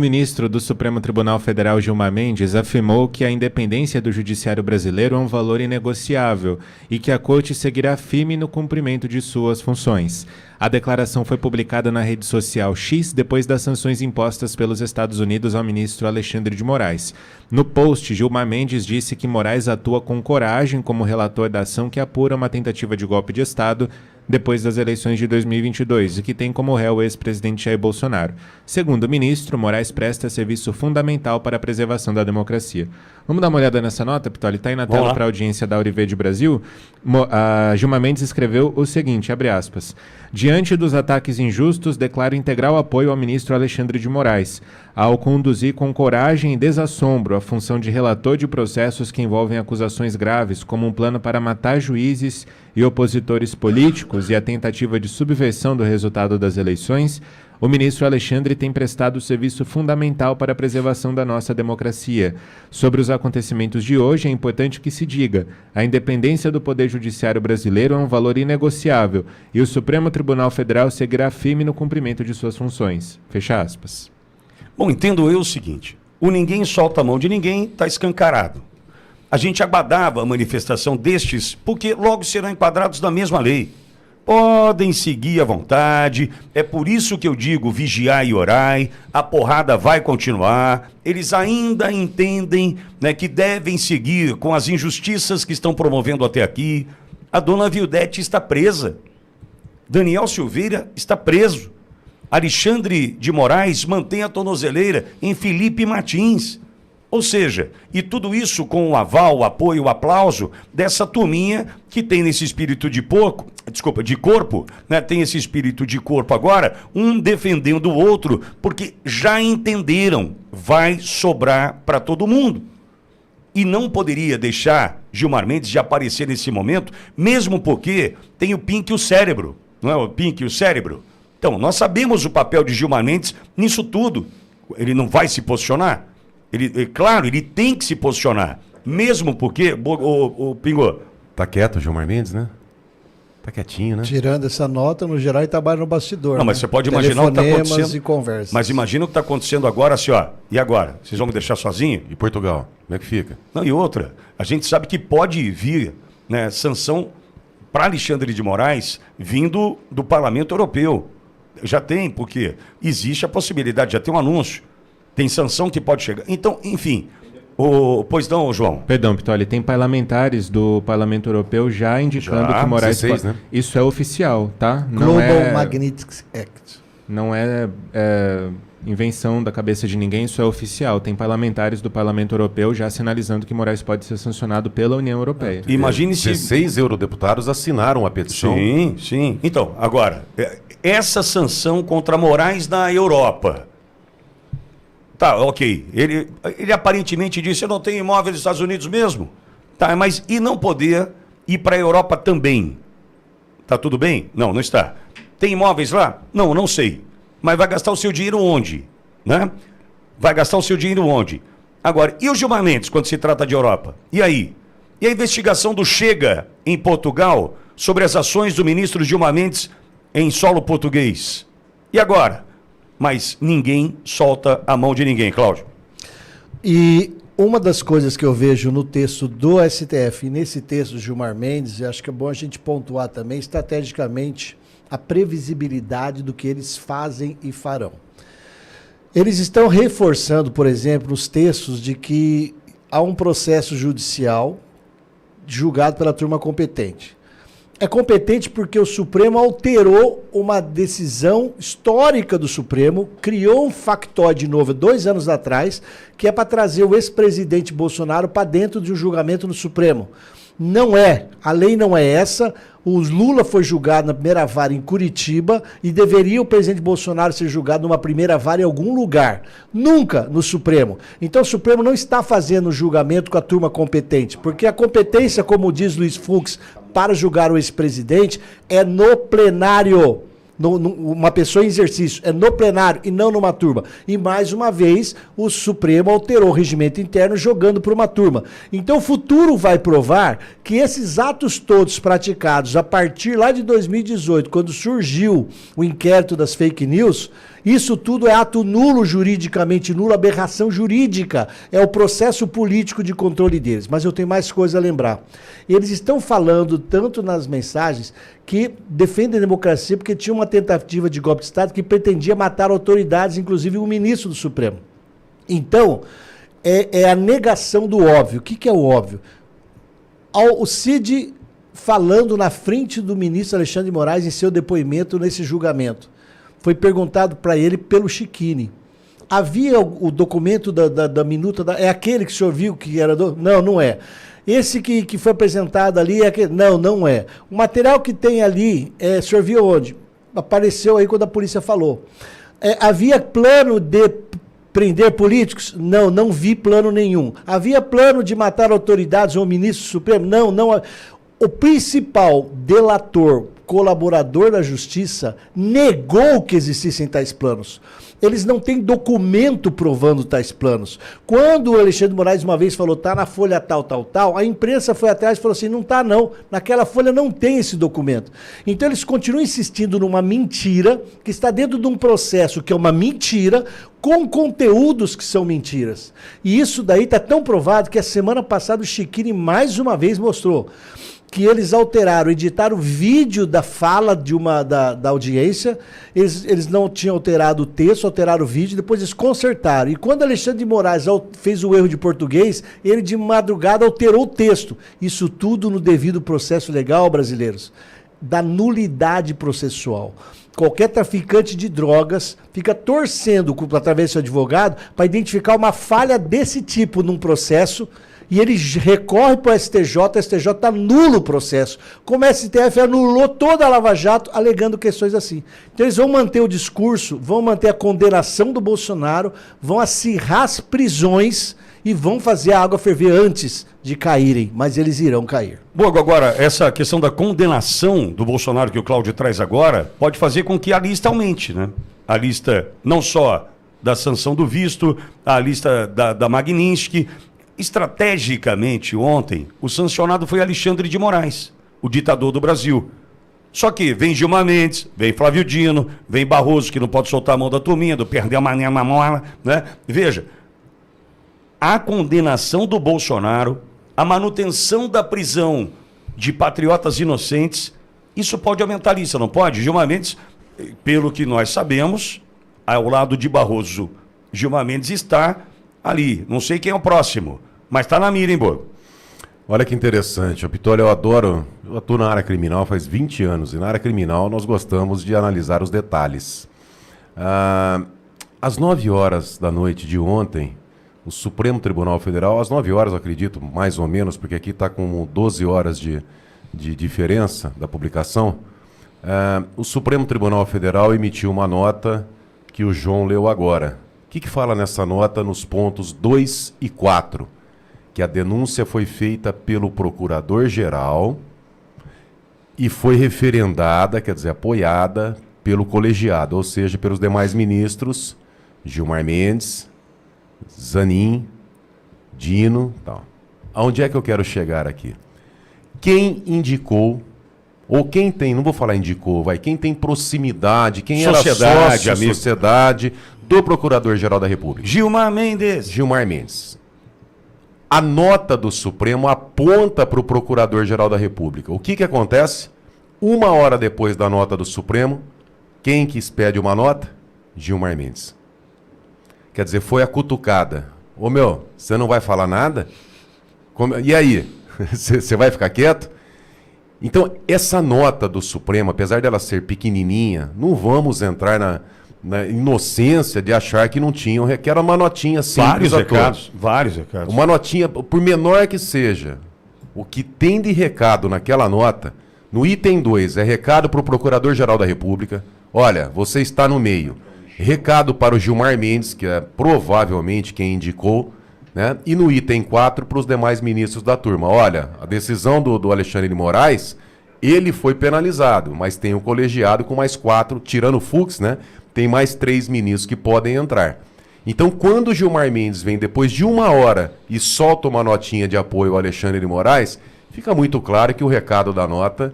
O ministro do Supremo Tribunal Federal, Gilmar Mendes, afirmou que a independência do judiciário brasileiro é um valor inegociável e que a Corte seguirá firme no cumprimento de suas funções. A declaração foi publicada na rede social X depois das sanções impostas pelos Estados Unidos ao ministro Alexandre de Moraes. No post, Gilmar Mendes disse que Moraes atua com coragem como relator da ação que apura uma tentativa de golpe de Estado depois das eleições de 2022 e que tem como réu o ex-presidente Jair Bolsonaro. Segundo o ministro, Moraes presta serviço fundamental para a preservação da democracia. Vamos dar uma olhada nessa nota, Pitoli? Está aí na tela para a audiência da Auriverde Brasil. Gilmar Mendes escreveu o seguinte, abre aspas, diante dos ataques injustos, declaro integral apoio ao ministro Alexandre de Moraes, ao conduzir com coragem e desassombro a função de relator de processos que envolvem acusações graves, como um plano para matar juízes e opositores políticos e a tentativa de subversão do resultado das eleições. O ministro Alexandre tem prestado serviço fundamental para a preservação da nossa democracia. Sobre os acontecimentos de hoje, é importante que se diga: a independência do Poder Judiciário brasileiro é um valor inegociável e o Supremo Tribunal Federal seguirá firme no cumprimento de suas funções. Fecha aspas. Bom, entendo eu o seguinte: o ninguém solta a mão de ninguém, está escancarado. A gente aguardava a manifestação destes porque logo serão enquadrados na mesma lei. Podem seguir à vontade, é por isso que eu digo vigiai e orai, a porrada vai continuar, eles ainda entendem, né, que devem seguir com as injustiças que estão promovendo até aqui. A dona Vildete está presa, Daniel Silveira está preso, Alexandre de Moraes mantém a tornozeleira em Felipe Martins. Ou seja, e tudo isso com o aval, o apoio, o aplauso dessa turminha que tem nesse espírito de corpo, né? Tem esse espírito de corpo agora, um defendendo o outro, porque já entenderam, vai sobrar para todo mundo. E não poderia deixar Gilmar Mendes de aparecer nesse momento, mesmo porque tem o Pink e o cérebro, não é o Pink e o cérebro? Então, nós sabemos o papel de Gilmar Mendes nisso tudo. Ele não vai se posicionar? Claro, ele tem que se posicionar, mesmo porque, o Pingo... Tá quieto o Gilmar Mendes, né? Tá quietinho, né? Tirando essa nota, no geral, ele trabalha no bastidor. Não, mas você pode imaginar o que está acontecendo. E conversas. Mas imagina o que está acontecendo agora, assim, ó. E agora? Vocês vão me deixar sozinho? E Portugal? Como é que fica? Não, e outra, a gente sabe que pode vir, né, sanção para Alexandre de Moraes vindo do Parlamento Europeu. Já tem, porque existe a possibilidade, já tem um anúncio. Tem sanção que pode chegar. Então, enfim, pois não, João? Perdão, Pitoli, tem parlamentares do Parlamento Europeu já indicando que Moraes... 16, né? Isso é oficial, tá? Global Magnitsky Act. Não é invenção da cabeça de ninguém, isso é oficial. Tem parlamentares do Parlamento Europeu já sinalizando que Moraes pode ser sancionado pela União Europeia. Imagine se... 16 eurodeputados assinaram a petição. Sim, sim. Então, agora, essa sanção contra Moraes na Europa... Tá, ok. Ele aparentemente disse, eu não tenho imóvel nos Estados Unidos mesmo. Tá, mas e não poder ir para a Europa também? Tá tudo bem? Não, não está. Tem imóveis lá? Não, não sei. Mas vai gastar o seu dinheiro onde? Né? Vai gastar o seu dinheiro onde? Agora, e o Gilmar Mendes quando se trata de Europa? E aí? E a investigação do Chega em Portugal sobre as ações do ministro Gilmar Mendes em solo português? E agora? Mas ninguém solta a mão de ninguém, Cláudio. E uma das coisas que eu vejo no texto do STF e nesse texto do Gilmar Mendes, acho que é bom a gente pontuar também estrategicamente a previsibilidade do que eles fazem e farão. Eles estão reforçando, por exemplo, os textos de que há um processo judicial julgado pela turma competente. É competente porque o Supremo alterou uma decisão histórica do Supremo, criou um factóide novo 2 anos atrás, que é para trazer o ex-presidente Bolsonaro para dentro de um julgamento no Supremo. Não é, a lei não é essa. O Lula foi julgado na primeira vara em Curitiba e deveria o presidente Bolsonaro ser julgado numa primeira vara em algum lugar. Nunca no Supremo. Então o Supremo não está fazendo o julgamento com a turma competente, porque a competência, como diz Luiz Fux, para julgar o ex-presidente é no plenário. Uma pessoa em exercício, é no plenário e não numa turma. E mais uma vez, o Supremo alterou o regimento interno jogando para uma turma. Então o futuro vai provar que esses atos todos praticados a partir lá de 2018, quando surgiu o inquérito das fake news, Isso tudo é ato nulo, juridicamente nulo, aberração jurídica. É o processo político de controle deles. Mas eu tenho mais coisa a lembrar. Eles estão falando tanto nas mensagens que defendem a democracia porque tinha uma tentativa de golpe de Estado que pretendia matar autoridades, inclusive o ministro do Supremo. Então, é a negação do óbvio. O que é o óbvio? O Cid falando na frente do ministro Alexandre de Moraes em seu depoimento nesse julgamento. Foi perguntado para ele pelo Chiquini. Havia o documento da minuta, é aquele que o senhor viu que era Não, não é. Esse que foi apresentado ali é aquele... Não, não é. O material que tem ali, o senhor viu onde? Apareceu aí quando a polícia falou. Havia plano de prender políticos? Não, não vi plano nenhum. Havia plano de matar autoridades ou ministro supremo? Não, não. O principal delator, colaborador da justiça, negou que existissem tais planos. Eles não têm documento provando tais planos. Quando o Alexandre de Moraes uma vez falou, tá na folha tal, tal, tal, a imprensa foi atrás e falou assim, não tá não, naquela folha não tem esse documento. Então eles continuam insistindo numa mentira, que está dentro de um processo que é uma mentira, com conteúdos que são mentiras. E isso daí está tão provado que a semana passada o Chiquini mais uma vez mostrou que eles alteraram, editaram o vídeo da fala da audiência, eles não tinham alterado o texto, alteraram o vídeo, depois eles consertaram. E quando Alexandre de Moraes fez o erro de português, ele de madrugada alterou o texto. Isso tudo no devido processo legal, brasileiros, da nulidade processual. Qualquer traficante de drogas fica torcendo, através do seu advogado, para identificar uma falha desse tipo num processo, e ele recorre para o STJ está nulo o processo. Como o STF anulou toda a Lava Jato, alegando questões assim. Então eles vão manter o discurso, vão manter a condenação do Bolsonaro, vão acirrar as prisões e vão fazer a água ferver antes de caírem, mas eles irão cair. Bom, agora, essa questão da condenação do Bolsonaro que o Cláudio traz agora, pode fazer com que a lista aumente, né? A lista não só da sanção do visto, a lista da Magnitsky. Estrategicamente, ontem, o sancionado foi Alexandre de Moraes, o ditador do Brasil. Só que vem Gilmar Mendes, vem Flávio Dino, vem Barroso, que não pode soltar a mão da turminha, do perder a mané na mola, né? Veja, a condenação do Bolsonaro, a manutenção da prisão de patriotas inocentes, isso pode aumentar a lista, não pode? Gilmar Mendes, pelo que nós sabemos, ao lado de Barroso, Gilmar Mendes está ali, não sei quem é o próximo, mas está na mira, hein, Boa? Olha que interessante, Pitório, eu atuo na área criminal faz 20 anos, e na área criminal nós gostamos de analisar os detalhes. Às 9 horas da noite de ontem, o Supremo Tribunal Federal, às 9 horas, eu acredito, mais ou menos, porque aqui está com 12 horas de diferença da publicação, o Supremo Tribunal Federal emitiu uma nota que o João leu agora. O que fala nessa nota nos pontos 2 e 4? Que a denúncia foi feita pelo Procurador-Geral e foi referendada, quer dizer, apoiada pelo colegiado, ou seja, pelos demais ministros, Gilmar Mendes, Zanin, Dino, tal. Aonde é que eu quero chegar aqui? Quem indicou, ou quem tem, não vou falar indicou, quem tem proximidade, quem era sócio, sociedade do Procurador-Geral da República? Gilmar Mendes. Gilmar Mendes. A nota do Supremo aponta para o Procurador-Geral da República. O que acontece? 1 hora depois da nota do Supremo, quem que expede uma nota? Gilmar Mendes. Quer dizer, foi a cutucada. Ô meu, você não vai falar nada? E aí? Você vai ficar quieto? Então, essa nota do Supremo, apesar dela ser pequenininha, não vamos entrar na inocência de achar que não tinham, que era uma notinha simples a todos. Vários recados. Uma notinha, por menor que seja, o que tem de recado naquela nota, no item 2, é recado para o Procurador-Geral da República. Olha, você está no meio. Recado para o Gilmar Mendes, que é provavelmente quem indicou, né? E no item 4, para os demais ministros da turma. Olha, a decisão do Alexandre de Moraes, ele foi penalizado, mas tem um colegiado com mais 4, tirando o Fux, né? Tem mais 3 ministros que podem entrar. Então, quando o Gilmar Mendes vem depois de 1 hora e solta uma notinha de apoio ao Alexandre de Moraes, fica muito claro que o recado da nota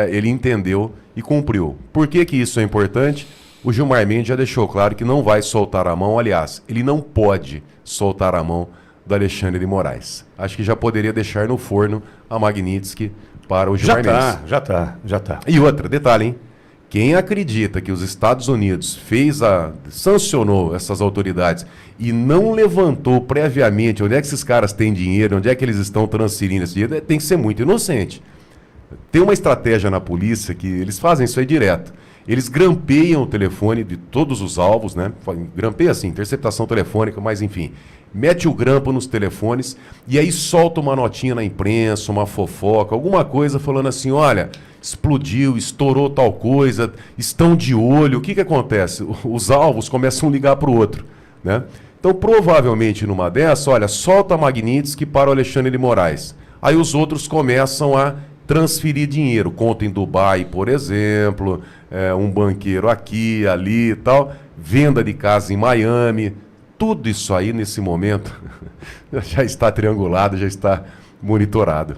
ele entendeu e cumpriu. Por que isso é importante? O Gilmar Mendes já deixou claro que não vai soltar a mão, aliás, ele não pode soltar a mão do Alexandre de Moraes. Acho que já poderia deixar no forno a Magnitsky para o Gilmar Mendes. Já tá. E outra, detalhe, hein? Quem acredita que os Estados Unidos sancionou essas autoridades e não levantou previamente onde é que esses caras têm dinheiro, onde é que eles estão transferindo esse dinheiro, tem que ser muito inocente. Tem uma estratégia na polícia que eles fazem isso aí direto. Eles grampeiam o telefone de todos os alvos, né? Grampeia assim, interceptação telefônica, mas enfim. Mete o grampo nos telefones e aí solta uma notinha na imprensa, uma fofoca, alguma coisa falando assim, olha, explodiu, estourou tal coisa, estão de olho. O que acontece? Os alvos começam a ligar para o outro, né? Então, provavelmente numa dessa, olha, solta a Magnitsky para o Alexandre de Moraes. Aí os outros começam a transferir dinheiro, conta em Dubai, por exemplo, um banqueiro aqui, ali e tal, venda de casa em Miami, tudo isso aí nesse momento já está triangulado, já está monitorado.